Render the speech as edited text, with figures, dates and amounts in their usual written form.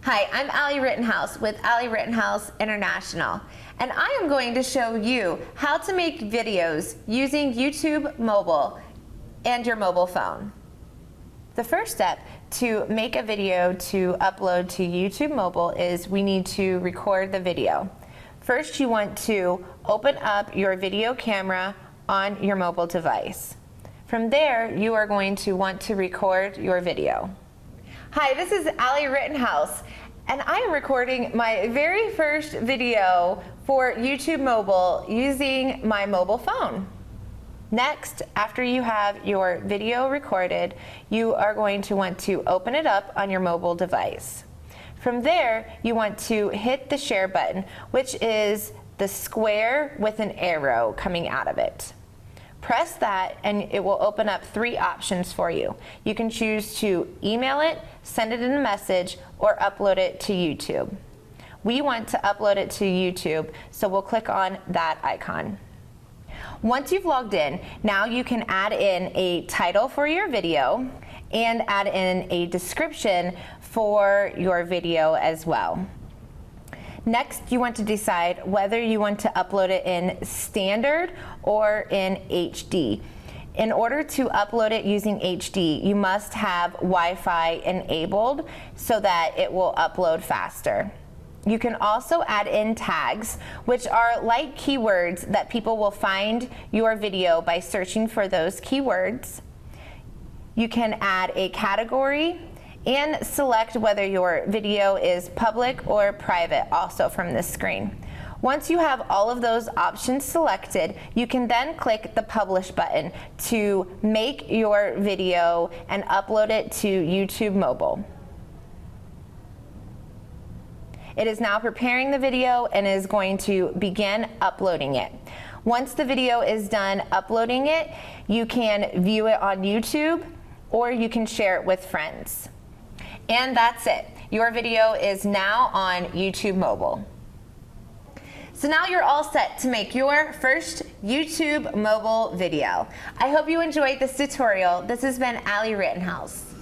Hi, I'm Allie Rittenhouse with Allie Rittenhouse International, and I am going to show you how to make videos using YouTube Mobile and your mobile phone. The first step to make a video to upload to YouTube Mobile is we need to record the video. First, you want to open up your video camera on your mobile device. From there, you are going to want to record your video. Hi, this is Allie Rittenhouse, and I am recording my very first video for YouTube Mobile using my mobile phone. Next, after you have your video recorded, you are going to want to open it up on your mobile device. From there, you want to hit the share button, which is the square with an arrow coming out of it. Press that and it will open up three options for you. You can choose to email it, send it in a message, or upload it to YouTube. We want to upload it to YouTube, so we'll click on that icon. Once you've logged in, now you can add in a title for your video and add in a description for your video as well. Next, you want to decide whether you want to upload it in standard or in HD. In order to upload it using HD, you must have Wi-Fi enabled so that it will upload faster. You can also add in tags, which are like keywords that people will find your video by searching for those keywords. You can add a category and select whether your video is public or private also from this screen. Once you have all of those options selected, you can then click the publish button to make your video and upload it to YouTube Mobile. It is now preparing the video and is going to begin uploading it. Once the video is done uploading it, you can view it on YouTube or you can share it with friends. And that's it. Your video is now on YouTube Mobile. So now you're all set to make your first YouTube Mobile video. I hope you enjoyed this tutorial. This has been Allie Rittenhouse.